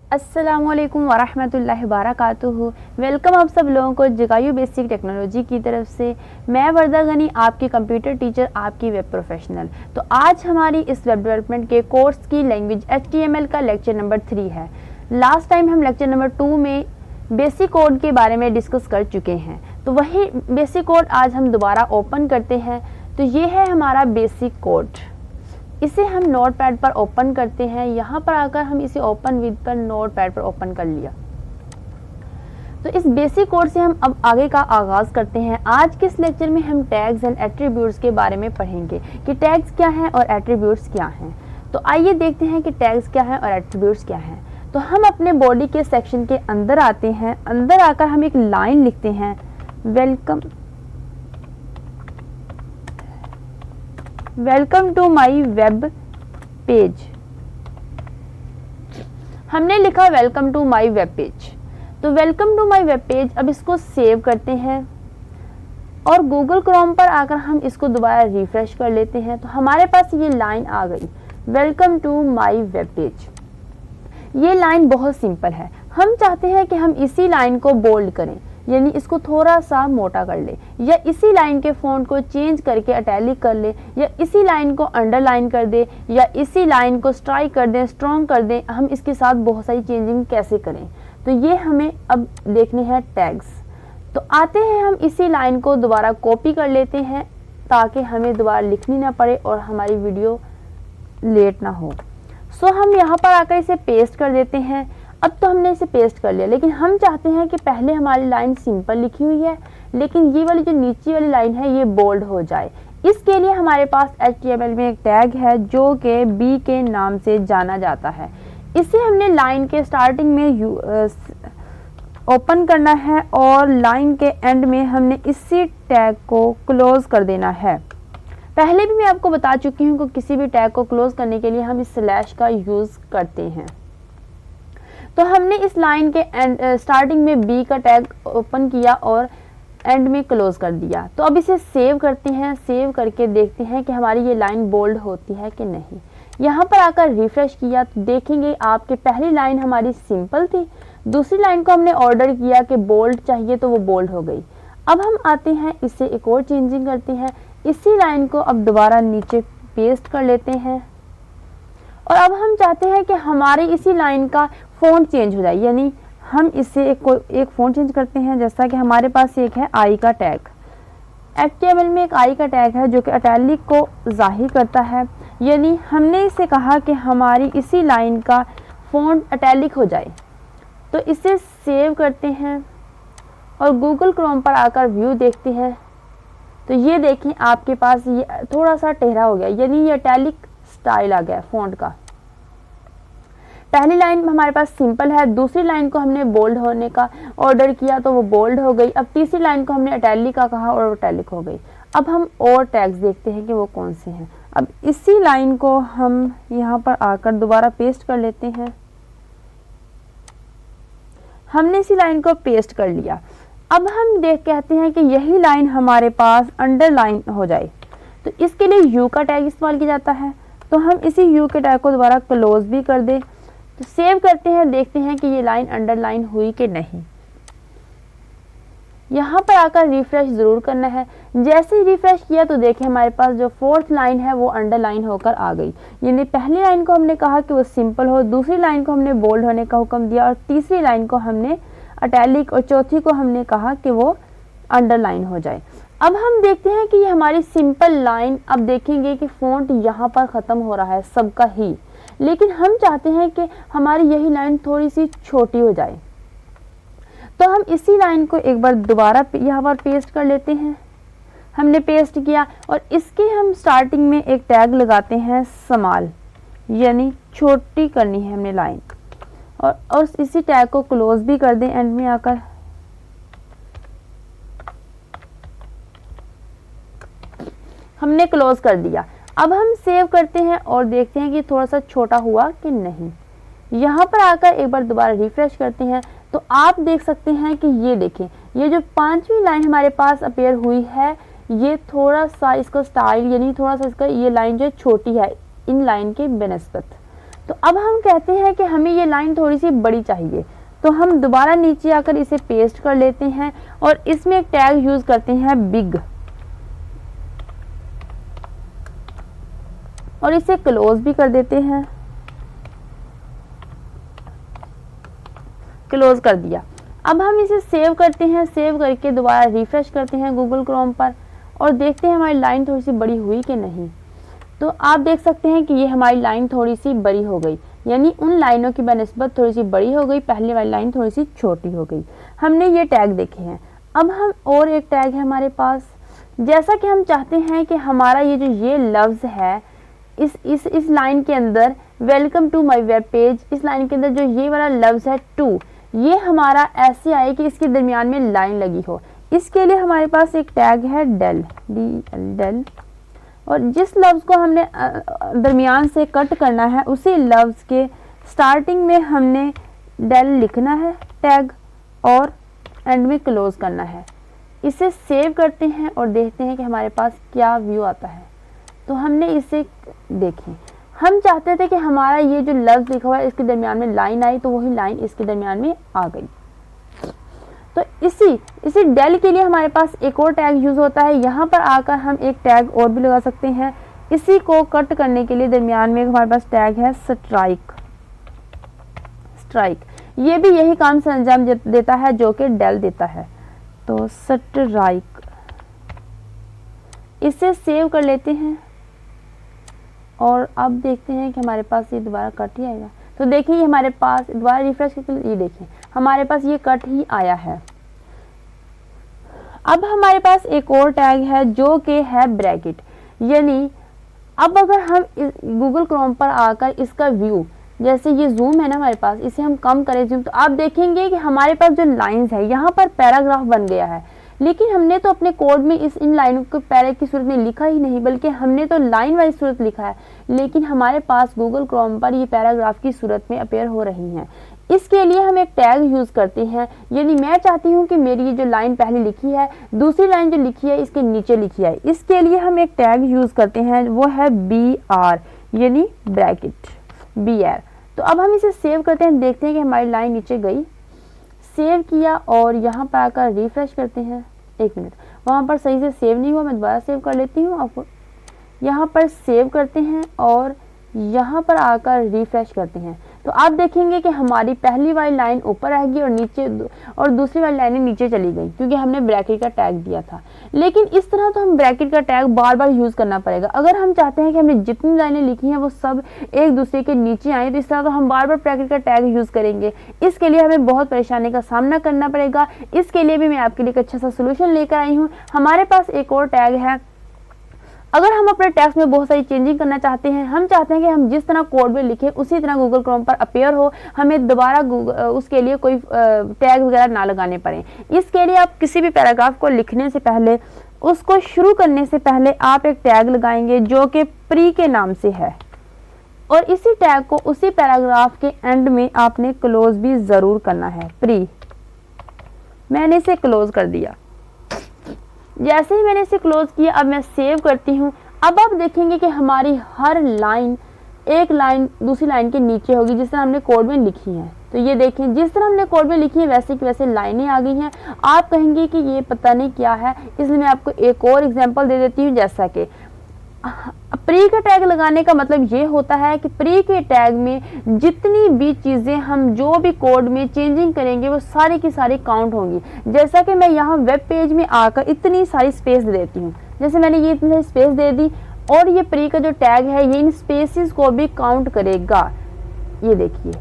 अस्सलामुअलैकुम वरहमतुल्लाहि वबरकातुहू। वेलकम आप सब लोगों को जगायू बेसिक टेक्नोलॉजी की तरफ से। मैं वर्दा गनी, आपकी कंप्यूटर टीचर, आपकी वेब प्रोफेशनल। तो आज हमारी इस वेब डेवलपमेंट के कोर्स की लैंग्वेज HTML का लेक्चर नंबर 3 है। लास्ट टाइम हम लेक्चर नंबर 2 में बेसिक कोड के बारे में डिस्कस कर चुके हैं, तो वही बेसिक कोड आज हम दोबारा ओपन करते हैं। तो ये है हमारा बेसिक कोड। इसे हम नोटपैड पर ओपन करते हैं। यहाँ पर आकर हम इसे ओपन विद पर नोटपैड पर ओपन कर लिया। तो इस बेसिक कोड से हम अब आगे का आगाज करते हैं। आज के इस लेक्चर में हम टैग्स एंड एट्रीब्यूट्स के बारे में पढ़ेंगे कि टैग्स क्या हैं और एट्रीब्यूट्स क्या हैं। तो आइए देखते हैं कि टैग्स क्या है और एट्रीब्यूट्स क्या हैं। तो हम अपने बॉडी के सेक्शन के अंदर आते हैं। अंदर आकर हम एक लाइन लिखते हैं, welcome to my web page. हमने लिखा welcome to my web page. तो welcome to my web page, अब इसको सेव करते हैं और गूगल क्रोम पर आकर हम इसको दोबारा रिफ्रेश कर लेते हैं। तो हमारे पास ये लाइन आ गई, welcome to my web page. ये लाइन बहुत सिंपल है। हम चाहते हैं कि हम इसी लाइन को बोल्ड करें, यानी इसको थोड़ा सा मोटा कर ले, या इसी लाइन के फ़ॉन्ट को चेंज करके इटैलिक कर ले, या इसी लाइन को अंडरलाइन कर दे, या इसी लाइन को स्ट्राइक कर दें, स्ट्रॉन्ग कर दें। हम इसके साथ बहुत सारी चेंजिंग कैसे करें, तो ये हमें अब देखने हैं टैग्स। तो आते हैं, हम इसी लाइन को दोबारा कॉपी कर लेते हैं ताकि हमें दोबारा लिखनी ना पड़े और हमारी वीडियो लेट ना हो। सो हम यहाँ पर आकर इसे पेस्ट कर देते हैं। अब तो हमने इसे पेस्ट कर लिया, लेकिन हम चाहते हैं कि पहले हमारी लाइन सिंपल लिखी हुई है, लेकिन ये वाली जो नीचे वाली लाइन है ये बोल्ड हो जाए। इसके लिए हमारे पास HTML में एक टैग है जो कि B के नाम से जाना जाता है। इसे हमने लाइन के स्टार्टिंग में ओपन करना है और लाइन के एंड में हमने इसी टैग को क्लोज कर देना है। पहले भी मैं आपको बता चुकी हूँ कि किसी भी टैग को क्लोज करने के लिए हम इस स्लैश का यूज़ करते हैं। तो हमने इस लाइन के एंड स्टार्टिंग में B का टैग ओपन किया और एंड में क्लोज कर दिया। तो अब इसे सेव करते हैं। सेव करके देखते हैं कि हमारी ये लाइन बोल्ड होती है कि नहीं। यहाँ पर आकर रिफ्रेश किया तो देखेंगे आपके पहली लाइन हमारी सिंपल थी, दूसरी लाइन को हमने ऑर्डर किया कि बोल्ड चाहिए तो वो बोल्ड हो गई। अब हम आते हैं, इसे एक और चेंजिंग करते हैं। इसी लाइन को अब दोबारा नीचे पेस्ट कर लेते हैं और अब हम चाहते हैं कि हमारी इसी लाइन का फ़ॉन्ट चेंज हो जाए, यानी हम इसे एक फ़ॉन्ट चेंज करते हैं। जैसा कि हमारे पास एक है आई का टैग। HTML में एक आई का टैग है जो कि इटैलिक को ज़ाहिर करता है, यानी हमने इसे कहा कि हमारी इसी लाइन का फ़ॉन्ट इटैलिक हो जाए। तो इसे सेव करते हैं और गूगल क्रोम पर आकर व्यू देखते हैं। तो ये देखें आपके पास ये थोड़ा सा टेढ़ा हो गया, यानी ये इटैलिक स्टाइल आ गया फ़ॉन्ट का। पहली लाइन हमारे पास सिंपल है, दूसरी लाइन को हमने बोल्ड होने का ऑर्डर किया तो वो बोल्ड हो गई। अब तीसरी लाइन को हमने इटैलिक का कहा और इटैलिक हो गई। अब हम और टैग्स देखते हैं कि वो कौन से हैं। अब इसी लाइन को हम यहाँ पर आकर दोबारा पेस्ट कर लेते हैं। हमने इसी लाइन को पेस्ट कर लिया। अब हम कहते हैं कि यही लाइन हमारे पास अंडरलाइन हो जाए, तो इसके लिए यू का टैग इस्तेमाल किया जाता है। तो हम इसी यू के टैग को दोबारा क्लोज भी कर दें। तो सेव करते हैं, देखते हैं कि ये लाइन अंडरलाइन हुई कि नहीं। यहाँ पर आकर रिफ्रेश ज़रूर करना है। जैसे ही रिफ्रेश किया तो देखें हमारे पास जो फोर्थ लाइन है वो अंडरलाइन होकर आ गई, यानी पहली लाइन को हमने कहा कि वो सिंपल हो, दूसरी लाइन को हमने बोल्ड होने का हुक्म दिया और तीसरी लाइन को हमने इटैलिक और चौथी को हमने कहा कि वो अंडरलाइन हो जाए। अब हम देखते हैं कि ये हमारी सिंपल लाइन, अब देखेंगे कि फ़ॉन्ट यहाँ पर ख़त्म हो रहा है सबका ही, लेकिन हम चाहते हैं कि हमारी यही लाइन थोड़ी सी छोटी हो जाए। तो हम इसी लाइन को एक बार दोबारा यहाँ पर पेस्ट कर लेते हैं। हमने पेस्ट किया और इसके हम स्टार्टिंग में एक टैग लगाते हैं स्मॉल, यानी छोटी करनी है हमने लाइन, और इसी टैग को क्लोज भी कर दें एंड में आकर। हमने क्लोज कर दिया। अब हम सेव करते हैं और देखते हैं कि थोड़ा सा छोटा हुआ कि नहीं। यहाँ पर आकर एक बार दोबारा रिफ्रेश करते हैं तो आप देख सकते हैं कि ये देखें, ये जो पांचवी लाइन हमारे पास अपेयर हुई है ये थोड़ा सा इसका स्टाइल, यानी थोड़ा सा इसका ये लाइन जो छोटी है इन लाइन के बेनिस्बत। तो अब हम कहते हैं कि हमें ये लाइन थोड़ी सी बड़ी चाहिए, तो हम दोबारा नीचे आकर इसे पेस्ट कर लेते हैं और इसमें एक टैग यूज करते हैं बिग, और इसे क्लोज भी कर देते हैं। क्लोज कर दिया। अब हम इसे सेव करते हैं, सेव करके दोबारा रिफ्रेश करते हैं गूगल क्रोम पर और देखते हैं हमारी लाइन थोड़ी सी बड़ी हुई कि नहीं। तो आप देख सकते हैं कि ये हमारी लाइन थोड़ी सी बड़ी हो गई, यानी उन लाइनों की बनिस्बत थोड़ी सी बड़ी हो गई, पहले वाली लाइन थोड़ी सी छोटी हो गई। हमने ये टैग देखे हैं। अब हम और एक टैग है हमारे पास, जैसा कि हम चाहते हैं कि हमारा ये जो ये लफ्ज़ है इस लाइन के अंदर, welcome to my web page, इस लाइन के अंदर जो ये वाला लफ्ज़ है टू, ये हमारा ऐसे आए कि इसके दरमियान में लाइन लगी हो। इसके लिए हमारे पास एक टैग है डेल, डेल, और जिस लफ्ज़ को हमने दरमियान से कट करना है उसी लफ्ज़ के स्टार्टिंग में हमने डेल लिखना है टैग और एंड में क्लोज करना है। इसे सेव करते हैं और देखते हैं कि हमारे पास क्या व्यू आता है। तो हमने इसे देखें, हम चाहते थे कि हमारा ये जो लफ्ज़ लिखा हुआ है इसके दरमियान में लाइन आई, तो वही लाइन इसके दरमियान में आ गई। तो इसी डेल के लिए हमारे पास एक और टैग यूज होता है। यहाँ पर आकर हम एक टैग और भी लगा सकते हैं। इसी को कट करने के लिए दरमियान में हमारे पास टैग है स्ट्राइक, स्ट्राइक, ये भी यही काम से अंजाम देता है जो कि डेल देता है। तो स्ट्राइक, इसे सेव कर लेते हैं और अब देखते हैं कि हमारे पास ये दोबारा कट ही आएगा। तो देखिए हमारे पास दोबारा रिफ्रेश करके ये देखिए हमारे पास ये कट ही आया है। अब हमारे पास एक और टैग है जो कि है ब्रैकेट, यानी अब अगर हम गूगल क्रोम पर आकर इसका व्यू, जैसे ये जूम है ना हमारे पास, इसे हम कम करें जूम, तो आप देखेंगे कि हमारे पास जो लाइंस है यहाँ पर पैराग्राफ बन गया है, लेकिन हमने तो अपने कोड में इन लाइनों को पैरा की सूरत में लिखा ही नहीं, बल्कि हमने तो लाइन वाइज सूरत लिखा है, लेकिन हमारे पास गूगल क्रोम पर ये पैराग्राफ की सूरत में अपीयर हो रही हैं। इसके लिए हम एक टैग यूज करते हैं, यानी मैं चाहती हूँ कि मेरी ये जो लाइन पहले लिखी है दूसरी लाइन जो लिखी है इसके नीचे लिखी है। इसके लिए हम एक टैग यूज करते हैं, वो है BR, यानी ब्रैकेट, BR। तो अब हम इसे सेव करते हैं, देखते हैं कि हमारी लाइन नीचे गई। सेव किया और यहाँ पर आकर रिफ्रेश करते हैं। एक मिनट, वहाँ पर सही से सेव नहीं हुआ, मैं दोबारा सेव कर लेती हूँ। आपको यहाँ पर सेव करते हैं और यहाँ पर आकर रिफ्रेश करते हैं, तो आप देखेंगे कि हमारी पहली वाली लाइन ऊपर आएगी और नीचे, और दूसरी वाली लाइनें नीचे चली गई, क्योंकि हमने ब्रैकेट का टैग दिया था। लेकिन इस तरह तो हम ब्रैकेट का टैग बार बार यूज़ करना पड़ेगा। अगर हम चाहते हैं कि हमने जितनी लाइनें लिखी हैं वो सब एक दूसरे के नीचे आए, तो इस तरह तो हम बार बार ब्रैकेट का टैग यूज़ करेंगे। इसके लिए हमें बहुत परेशानी का सामना करना पड़ेगा। इसके लिए भी मैं आपके लिए एक अच्छा सा सोल्यूशन लेकर आई हूँ। हमारे पास एक और टैग है। अगर हम अपने टेक्स्ट में बहुत सारी चेंजिंग करना चाहते हैं, हम चाहते हैं कि हम जिस तरह कोड में लिखें उसी तरह गूगल क्रोम पर अपीयर हो, हमें दोबारा उसके लिए कोई टैग वगैरह ना लगाने पड़े। इसके लिए आप किसी भी पैराग्राफ को लिखने से पहले, उसको शुरू करने से पहले आप एक टैग लगाएंगे जो कि प्री के नाम से है, और इसी टैग को उसी पैराग्राफ के एंड में आपने क्लोज भी ज़रूर करना है, प्री। मैंने इसे क्लोज कर दिया। जैसे ही मैंने इसे क्लोज किया, अब मैं सेव करती हूँ। अब आप देखेंगे कि हमारी हर लाइन एक लाइन दूसरी लाइन के नीचे होगी, जिस तरह हमने कोड में लिखी है। तो ये देखें, जिस तरह हमने कोड में लिखी है वैसे की वैसे लाइनें आ गई हैं। आप कहेंगे कि ये पता नहीं क्या है, इसलिए मैं आपको एक और एग्जांपल दे देती हूँ। जैसा कि प्री का टैग लगाने का मतलब ये होता है कि प्री के टैग में जितनी भी चीज़ें हम जो भी कोड में चेंजिंग करेंगे वो सारी की सारी काउंट होंगी। जैसा कि मैं यहाँ वेब पेज में आकर इतनी सारी स्पेस दे देती हूँ, जैसे मैंने ये इतनी स्पेस दे दी, और ये प्री का जो टैग है ये इन स्पेसिस को भी काउंट करेगा। ये देखिए,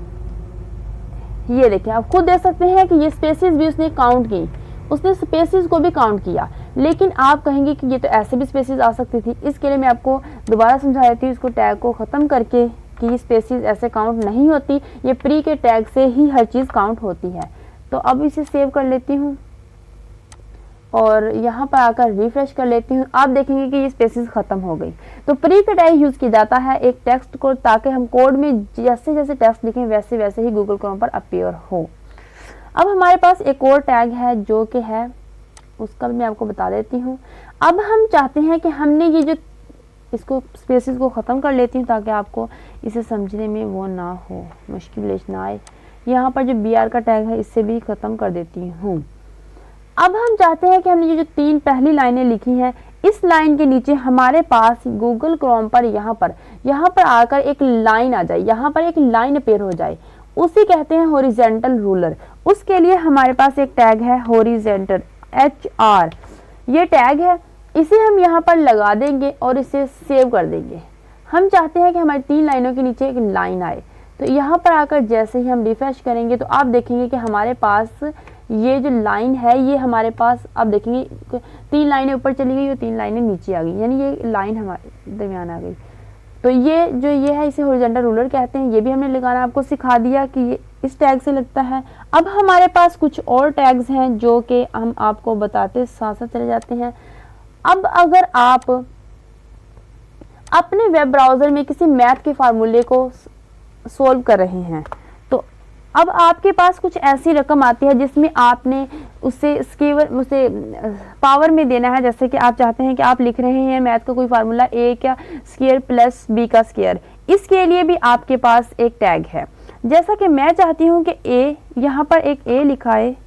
ये देखिए, आप खुद देख सकते हैं कि ये स्पेसिस भी उसने काउंट की, उसने स्पेसिस को भी काउंट किया। लेकिन आप कहेंगे कि ये तो ऐसे भी स्पेसिस आ सकती थी। इसके लिए मैं आपको दोबारा समझा देती हूँ इसको टैग को ख़त्म करके कि ये स्पेसिस ऐसे काउंट नहीं होती, ये प्री के टैग से ही हर चीज़ काउंट होती है। तो अब इसे सेव कर लेती हूँ और यहाँ पर आकर रिफ्रेश कर लेती हूँ। आप देखेंगे कि ये स्पेसिस ख़त्म हो गई। तो प्री का टैग यूज़ किया जाता है एक टेक्स्ट को, ताकि हम कोड में जैसे जैसे टेक्स्ट लिखें वैसे वैसे ही गूगल क्रोम पर अपीयर हो। अब हमारे पास एक और टैग है जो कि है, उसका भी मैं आपको बता देती हूँ। अब हम चाहते हैं कि हमने ये जो इसको स्पेसेस को ख़त्म कर लेती हूँ ताकि आपको इसे समझने में वो ना हो, मुश्किल ना आए। यहाँ पर जो BR का टैग है इससे भी ख़त्म कर देती हूँ। अब हम चाहते हैं कि हमने ये जो 3 पहली लाइनें लिखी हैं, इस लाइन के नीचे हमारे पास गूगल क्रोम पर यहाँ पर आकर एक लाइन आ जाए, यहाँ पर एक लाइन अपीयर हो जाए, उसे कहते हैं हॉरिजेंटल रूलर। उसके लिए हमारे पास एक टैग है हॉरिजेंटल HR, ये टैग है, इसे हम यहाँ पर लगा देंगे और इसे सेव कर देंगे। हम चाहते हैं कि हमारी 3 लाइनों के नीचे एक लाइन आए, तो यहाँ पर आकर जैसे ही हम रिफ्रेश करेंगे तो आप देखेंगे कि हमारे पास ये जो लाइन है ये हमारे पास, आप देखेंगे 3 लाइनें ऊपर चली गई और 3 लाइनें नीचे आ गई, यानी ये लाइन हमारे दरमियान आ गई। तो ये जो ये है इसे हॉरिजॉन्टल रूलर कहते हैं। ये भी हमने लगाना आपको सिखा दिया कि ये इस टैग से लगता है। अब हमारे पास कुछ और टैग्स हैं जो कि हम आपको बताते साथ साथ चले जाते हैं। अब अगर आप अपने वेब ब्राउज़र में किसी मैथ के फार्मूले को सोल्व कर रहे हैं, तो अब आपके पास कुछ ऐसी रकम आती है जिसमें आपने उसे पावर में देना है। जैसे कि आप चाहते हैं कि आप लिख रहे हैं मैथ का कोई फार्मूला A का स्क्वायर प्लस B का स्क्वायर, इसके लिए भी आपके पास एक टैग है। जैसा कि मैं चाहती हूँ कि A, यहाँ पर एक A लिखा है,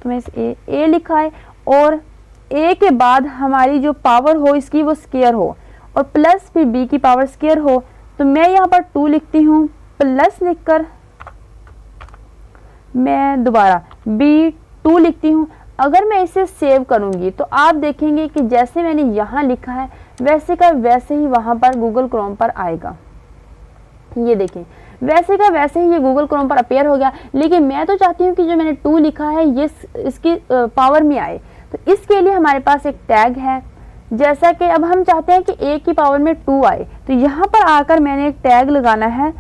तो मैं इस A लिखा है और A के बाद हमारी जो पावर हो इसकी वो स्क्वायर हो और प्लस फिर B की पावर स्क्वायर हो, तो मैं यहाँ पर 2 लिखती हूँ, प्लस लिखकर मैं दोबारा B2 लिखती हूँ। अगर मैं इसे सेव करूँगी तो आप देखेंगे कि जैसे मैंने यहाँ लिखा है वैसे का वैसे ही वहाँ पर गूगल क्रोम पर आएगा। ये देखें, वैसे का वैसे ही ये गूगल क्रोम पर अपीयर हो गया। लेकिन मैं तो चाहती हूँ कि जो मैंने 2 लिखा है ये इसकी पावर में आए, तो इसके लिए हमारे पास एक टैग है। जैसा कि अब हम चाहते हैं कि A की पावर में 2 आए, तो यहाँ पर आकर मैंने एक टैग लगाना है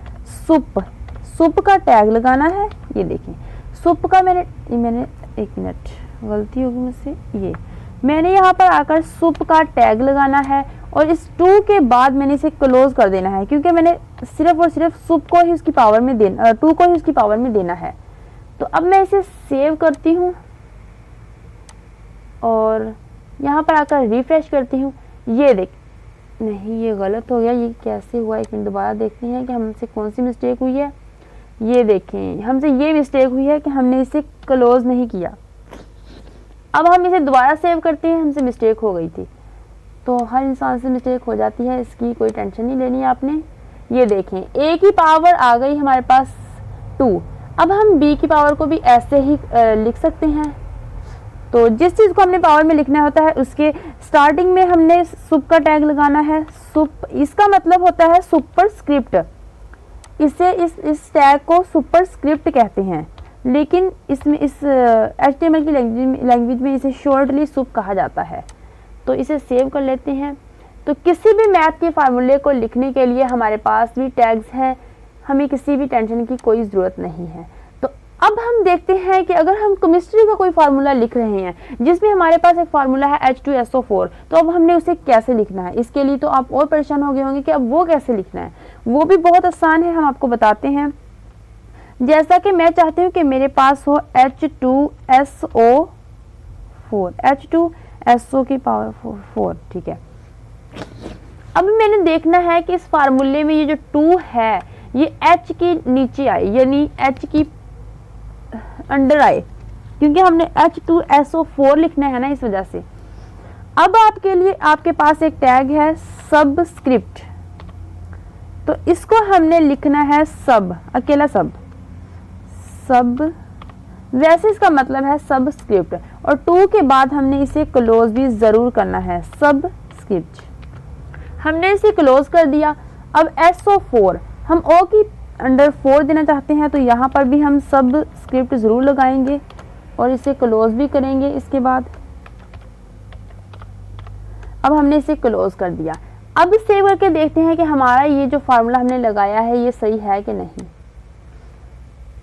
सुप का टैग लगाना है। ये देखें, सुप का मैंने एक मिनट गलती होगी मुझसे, मैंने यहाँ पर आकर सुप का टैग लगाना है और इस 2 के बाद मैंने इसे क्लोज कर देना है, क्योंकि मैंने सिर्फ और सिर्फ सुप को ही उसकी पावर में देना, 2 को ही उसकी पावर में देना है। तो अब मैं इसे सेव करती हूँ और यहाँ पर आकर रिफ्रेश करती हूँ। ये देख, नहीं ये गलत हो गया, ये कैसे हुआ, एक मिनट दोबारा देखते हैं कि हमसे कौन सी मिस्टेक हुई है। ये देखें, हमसे ये मिस्टेक हुई है कि हमने इसे क्लोज नहीं किया। अब हम इसे दोबारा सेव करते हैं, हमसे मिस्टेक हो गई थी। तो हर इंसान से मिस्टेक हो जाती है, इसकी कोई टेंशन नहीं लेनी है आपने। ये देखें, A की पावर आ गई हमारे पास 2। अब हम B की पावर को भी ऐसे ही लिख सकते हैं। तो जिस चीज़ को हमने पावर में लिखना होता है उसके स्टार्टिंग में हमने सुप का टैग लगाना है। सुप, इसका मतलब होता है सुपर स्क्रिप्ट। इसे इस टैग को सुपर स्क्रिप्ट कहते हैं, लेकिन इसमें इस HTML की लैंग्वेज में इसे शॉर्टली सुप कहा जाता है। तो इसे सेव कर लेते हैं। तो किसी भी मैथ के फार्मूले को लिखने के लिए हमारे पास भी टैग्स हैं, हमें किसी भी टेंशन की कोई ज़रूरत नहीं है। तो अब हम देखते हैं कि अगर हम केमिस्ट्री का कोई फार्मूला लिख रहे हैं जिसमें हमारे पास एक फार्मूला है H2SO4, तो अब हमने उसे कैसे लिखना है। इसके लिए तो आप और परेशान हो गए होंगे कि अब वो कैसे लिखना है। वो भी बहुत आसान है, हम आपको बताते हैं। जैसा कि मैं चाहती हूँ कि मेरे पास हो H2SO की पावर 4, ठीक है। अब मैंने देखना है कि इस फार्मूले में ये जो 2 है ये H की नीचे आए, यानी H की अंडर आए, क्योंकि हमने H2SO4 लिखना है ना, इस वजह से। अब आपके लिए आपके पास एक टैग है सबस्क्रिप्ट, तो इसको हमने लिखना है सब, अकेला सब। वैसे इसका मतलब है सबस्क्रिप्ट, और 2 के बाद हमने इसे क्लोज भी ज़रूर करना है, सबस्क्रिप्ट। हमने इसे क्लोज कर दिया। अब SO4 हम O की अंडर 4 देना चाहते हैं, तो यहाँ पर भी हम सबस्क्रिप्ट ज़रूर लगाएंगे और इसे क्लोज भी करेंगे। इसके बाद अब हमने इसे क्लोज कर दिया। अब सेव करके देखते हैं कि हमारा ये जो फार्मूला हमने लगाया है ये सही है कि नहीं।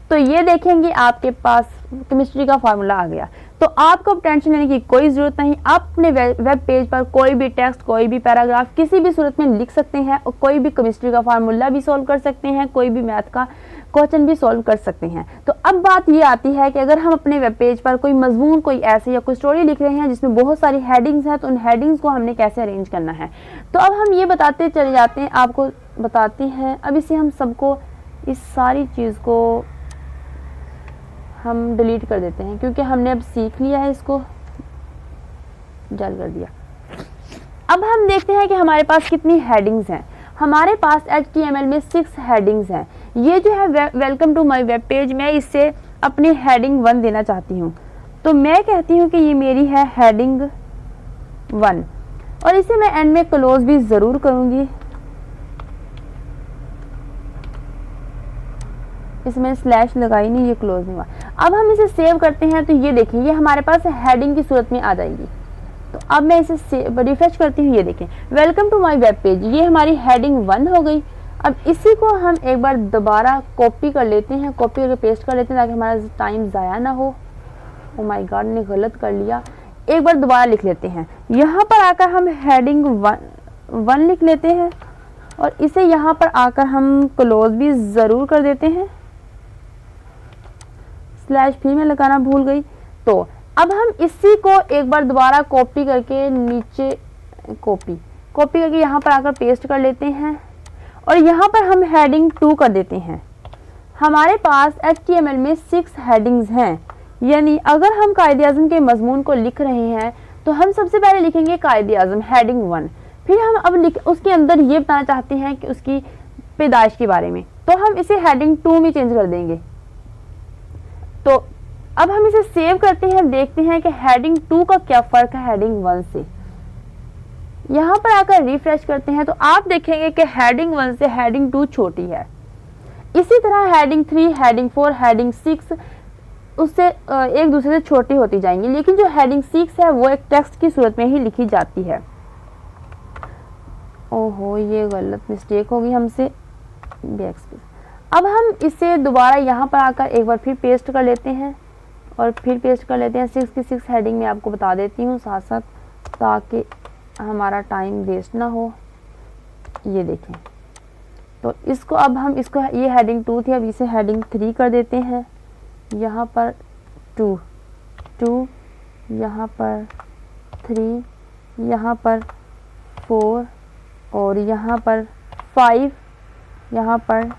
तो ये देखेंगे आपके पास केमिस्ट्री का फार्मूला आ गया। तो आपको टेंशन लेने की कोई ज़रूरत नहीं। आप अपने वेब पेज पर कोई भी टेक्स्ट, कोई भी पैराग्राफ किसी भी सूरत में लिख सकते हैं और कोई भी केमिस्ट्री का फार्मूला भी सॉल्व कर सकते हैं, कोई भी मैथ का क्वेश्चन भी सॉल्व कर सकते हैं। तो अब बात ये आती है कि अगर हम अपने वेब पेज पर कोई मजमून, कोई ऐसे या कोई स्टोरी लिख रहे हैं जिसमें बहुत सारी हेडिंग्स हैं, तो उन हेडिंग्स को हमने कैसे अरेंज करना है। तो अब हम ये बताते चले जाते हैं, आपको बताते हैं। अब इसे हम सबको, इस सारी चीज़ को हम डिलीट कर देते हैं क्योंकि हमने अब सीख लिया है, इसको जल कर दिया। अब हम देखते हैं कि हमारे पास कितनी हेडिंग्स हैं। हमारे पास HTML में 6 हेडिंग्स हैं। ये जो है welcome to my web page, मैं इससे अपनी हेडिंग 1 देना चाहती हूँ। तो मैं कहती हूँ कि ये मेरी है हेडिंग 1 और इसे मैं एंड में क्लोज भी ज़रूर करूँगी। इसमें स्लैश लगाई नहीं, ये क्लोज नहीं हुआ। अब हम इसे सेव करते हैं तो ये देखिए, ये हमारे पास हेडिंग की सूरत में आ जाएगी। तो अब मैं इसे रिफ्रेश करती हूँ, ये देखें welcome to my web page, ये हमारी हेडिंग 1 हो गई। अब इसी को हम एक बार दोबारा कॉपी कर लेते हैं, कॉपी करके पेस्ट कर लेते हैं ताकि हमारा टाइम ज़ाया ना हो। ओ माय गॉड, ने गलत कर लिया। एक बार दोबारा लिख लेते हैं। यहाँ पर आकर हम हेडिंग 1 लिख लेते हैं और इसे यहाँ पर आकर हम क्लोज भी ज़रूर कर देते हैं। स्लैश फिर मैं लगाना भूल गई। तो अब हम इसी को एक बार दोबारा कॉपी करके नीचे कॉपी करके यहाँ पर आकर पेस्ट कर लेते हैं और यहाँ पर हम हेडिंग 2 कर देते हैं। हमारे पास HTML में 6 हेडिंग्स हैं, यानी अगर हम कायदे आज़म के मजमून को लिख रहे हैं तो हम सबसे पहले लिखेंगे कायदे आज़म हेडिंग 1। फिर हम अब उसके अंदर ये बताना चाहते हैं कि उसकी पैदाइश के बारे में, तो हम इसे हेडिंग 2 में चेंज कर देंगे। तो अब हम इसे सेव करते हैं, देखते हैं कि हेडिंग 2 का क्या फ़र्क है हेडिंग 1 से। यहाँ पर आकर रिफ्रेश करते हैं तो आप देखेंगे कि हेडिंग 1 से हेडिंग 2 छोटी है। इसी तरह हेडिंग 3, हेडिंग 4, हेडिंग 6 उससे एक दूसरे से छोटी होती जाएंगी, लेकिन जो हेडिंग 6 है वो एक टेक्स्ट की सूरत में ही लिखी जाती है। ओहो, ये गलत मिस्टेक होगी हमसे। अब हम इसे दोबारा यहाँ पर आकर एक बार फिर पेस्ट कर लेते हैं और फिर पेस्ट कर लेते हैं। 6 की 6 हेडिंग में आपको बता देती हूँ साथ साथ, ताकि हमारा टाइम वेस्ट ना हो। ये देखें, तो इसको अब हम इसको, ये हेडिंग 2 थी, अब इसे हेडिंग 3 कर देते हैं। यहाँ पर 2, यहाँ पर 3, यहाँ पर 4 और यहाँ पर 5, यहाँ पर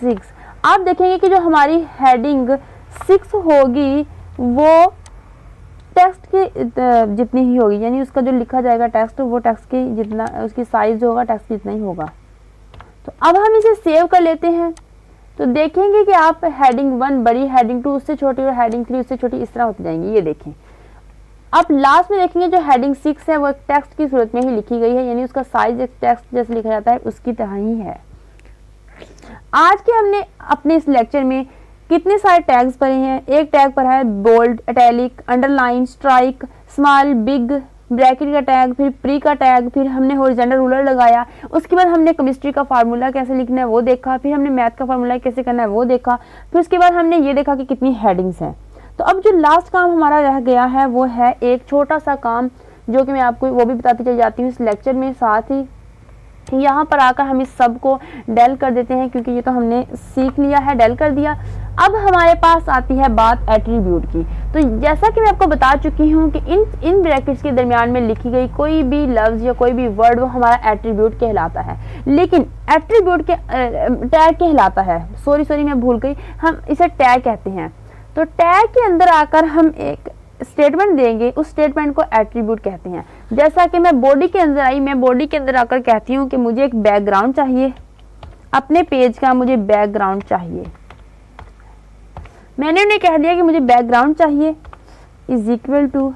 6। आप देखेंगे कि जो हमारी हेडिंग 6 होगी वो टेक्स्ट की जितनी ही होगी, यानी उसका जो लिखा जाएगा टेक्स्ट, वो टेक्स्ट की जितना, उसकी साइज होगा टेक्स्ट जितना ही होगा। तो अब हम इसे सेव कर लेते हैं तो देखेंगे कि आप हेडिंग 1 बड़ी, हेडिंग 2 उससे छोटी और हेडिंग 3 उससे छोटी, इस तरह होती जाएंगी। ये देखें, आप लास्ट में देखेंगे जो हेडिंग 6 है वो एक टेक्स्ट की सूरत में ही लिखी गई है, यानी उसका साइज एक टेक्स्ट जैसे लिखा जाता है उसकी तरह ही है। आज के हमने अपने इस लेक्चर में कितने सारे टैग्स पढ़े हैं। एक टैग पढ़ा है bold, italic, underline, strike, small, big, bracket का टैग, फिर प्री का टैग, फिर हमने हॉरिजॉन्टल रूलर लगाया। उसके बाद हमने केमिस्ट्री का फार्मूला कैसे लिखना है वो देखा, फिर हमने मैथ का फार्मूला कैसे करना है वो देखा, फिर उसके बाद हमने ये देखा कि कितनी हेडिंग्स हैं। तो अब जो लास्ट काम हमारा रह गया है वो है एक छोटा सा काम, जो कि मैं आपको वो भी बताती चली जाती हूँ इस लेक्चर में। साथ ही यहाँ पर आकर हम इस सब को डेल कर देते हैं, क्योंकि ये तो हमने सीख लिया है, डेल कर दिया। अब हमारे पास आती है बात एट्रीब्यूट की। तो जैसा कि मैं आपको बता चुकी हूँ कि इन ब्रैकेट्स के दरमियान में लिखी गई कोई भी लफ्ज़ या कोई भी वर्ड वो हमारा एट्रीब्यूट कहलाता है, लेकिन एट्रीब्यूट के टैग कहलाता है। सॉरी मैं भूल गई, हम इसे टैग कहते हैं। तो टैग के अंदर आकर हम एक स्टेटमेंट देंगे, उस स्टेटमेंट को एट्रीब्यूट कहते हैं। जैसा कि मैं बॉडी के अंदर आई, मैं बॉडी के अंदर आकर कहती हूँ कि मुझे एक बैकग्राउंड चाहिए, अपने पेज का मुझे बैकग्राउंड चाहिए। मैंने उन्हें कह दिया कि मुझे बैकग्राउंड चाहिए इज इक्वल टू,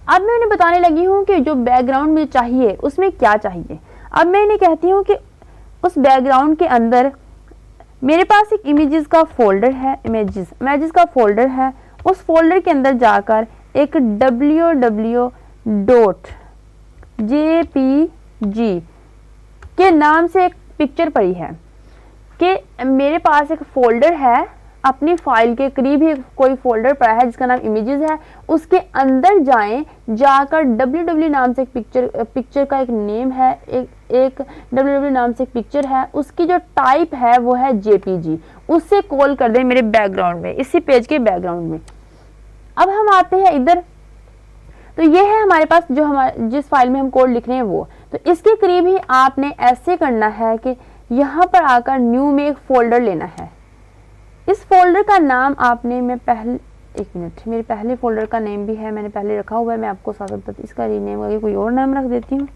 अब मैं उन्हें बताने लगी हूँ कि जो बैकग्राउंड मुझे चाहिए उसमें क्या चाहिए। अब मैं इन्हें कहती हूँ कि उस बैकग्राउंड के अंदर मेरे पास एक इमेजेस का फोल्डर है, इमेजेस का फोल्डर है। उस फोल्डर के अंदर जाकर एक www.jpg के नाम से एक पिक्चर पड़ी है कि मेरे पास एक फोल्डर है अपनी फाइल के करीब ही कोई फोल्डर पड़ा है जिसका नाम इमेजेस है, उसके अंदर जाएं, जाकर www नाम से एक पिक्चर का एक नेम है, एक www नाम से एक पिक्चर है, उसकी जो टाइप है वो है JPG, उससे कॉल कर दें मेरे बैकग्राउंड में, इसी पेज के बैकग्राउंड में। अब हम आते हैं इधर, तो ये है हमारे पास जो हमारे जिस फाइल में हम कोड लिख रहे हैं वो। तो इसके करीब ही आपने ऐसे करना है कि यहाँ पर आकर न्यू में एक फोल्डर लेना है। इस फोल्डर का नाम आपने, मैं पहले एक मिनट, मेरे पहले फोल्डर का नेम भी है, मैंने पहले रखा हुआ है, मैं आपको साथ साथ इसका रीनेम करके कोई और नाम रख देती हूँ।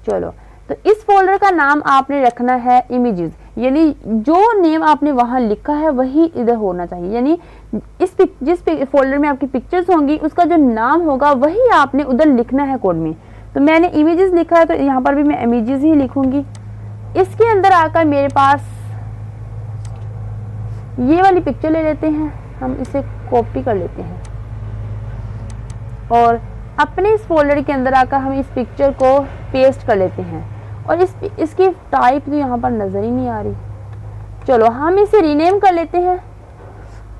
चलो, तो इस फोल्डर का नाम आपने रखना है इमेजेस, यानी जो नेम आपने वहां लिखा है वही इधर होना चाहिए, यानी जिस फोल्डर में आपकी पिक्चर्स होंगी उसका जो नाम होगा वही आपने उधर लिखना है कोड में। तो मैंने इमेजेस लिखा है तो यहाँ पर भी मैं इमेजेस ही लिखूंगी। इसके अंदर आकर मेरे पास ये वाली पिक्चर ले लेते हैं, हम इसे कॉपी कर लेते हैं और अपने इस फोल्डर के अंदर आकर हम इस पिक्चर को पेस्ट कर लेते हैं। और इसकी टाइप तो यहाँ पर नज़र ही नहीं आ रही। चलो हम इसे रीनेम कर लेते हैं।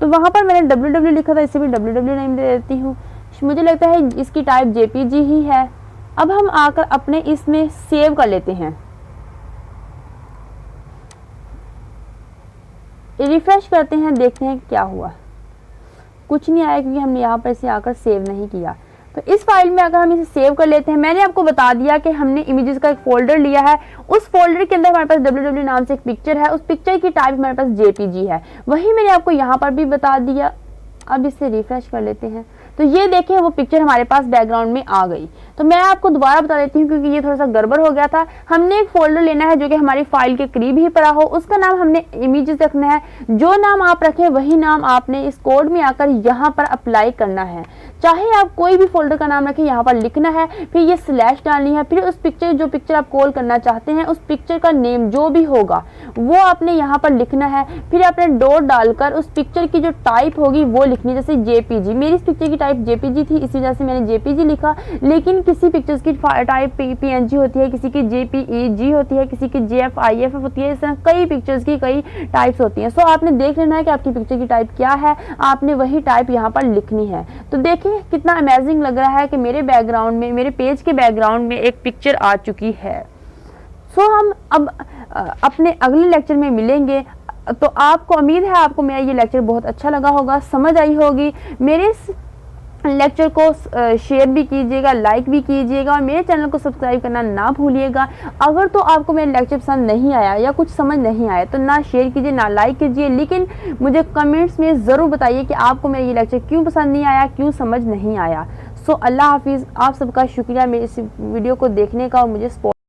तो वहाँ पर मैंने www लिखा था, इसे भी www नेम दे देती हूँ। मुझे लगता है इसकी टाइप JPG ही है। अब हम आकर अपने इसमें सेव कर लेते हैं, रिफ्रेश करते हैं, देखते हैं क्या हुआ। कुछ नहीं आया क्योंकि हमने यहाँ पर इसे आकर सेव नहीं किया। तो इस फाइल में अगर हम इसे सेव कर लेते हैं, मैंने आपको बता दिया कि हमने इमेजेस का एक फोल्डर लिया है, उस फोल्डर के अंदर हमारे पास www नाम से एक पिक्चर है, उस पिक्चर की टाइप हमारे पास JPG है, वही मैंने आपको यहाँ पर भी बता दिया। अब इसे रिफ्रेश कर लेते हैं, तो ये देखें वो पिक्चर हमारे पास बैकग्राउंड में आ गई। तो मैं आपको दोबारा बता देती हूँ क्योंकि ये थोड़ा सा गड़बड़ हो गया था। हमने एक फोल्डर लेना है जो कि हमारी फाइल के करीब ही पड़ा हो, उसका नाम हमने इमेजेस रखना है। जो नाम आप रखें वही नाम आपने इस कोड में आकर यहाँ पर अप्लाई करना है। चाहे आप कोई भी फोल्डर का नाम रखें, यहाँ पर लिखना है, फिर ये स्लैश डालनी है, फिर उस पिक्चर जो पिक्चर आप कॉल करना चाहते हैं उस पिक्चर का नेम जो भी होगा वो आपने यहाँ पर लिखना है। फिर आपने डॉट डालकर उस पिक्चर की जो टाइप होगी वो लिखनी है, जैसे JPG। मेरी इस पिक्चर की टाइप JPG थी, इसी वजह से मैंने JPG लिखा। लेकिन किसी पिक्चर्स की टाइप PNG होती है, किसी की JPEG होती है, किसी की JF-IF होती है, इस तरह कई पिक्चर्स की कई टाइप्स होती हैं। सो आपने देख लेना है कि आपकी पिक्चर की टाइप क्या है, आपने वही टाइप यहाँ पर लिखनी है। तो देखिए कितना अमेजिंग लग रहा है कि मेरे बैकग्राउंड में, मेरे पेज के बैकग्राउंड में एक पिक्चर आ चुकी है। सो हम अब अपने अगले लेक्चर में मिलेंगे। तो आपको उम्मीद है आपको मेरा ये लेक्चर बहुत अच्छा लगा होगा, समझ आई होगी। मेरे इस लेक्चर को शेयर भी कीजिएगा, लाइक भी कीजिएगा और मेरे चैनल को सब्सक्राइब करना ना भूलिएगा। अगर तो आपको मेरा लेक्चर पसंद नहीं आया या कुछ समझ नहीं आया तो ना शेयर कीजिए ना लाइक कीजिए, लेकिन मुझे कमेंट्स में ज़रूर बताइए कि आपको मेरा ये लेक्चर क्यों पसंद नहीं आया, क्यों समझ नहीं आया। सो अल्लाह हाफिज़। आप सबका शुक्रिया मेरे इस वीडियो को देखने का और मुझे सपोर्ट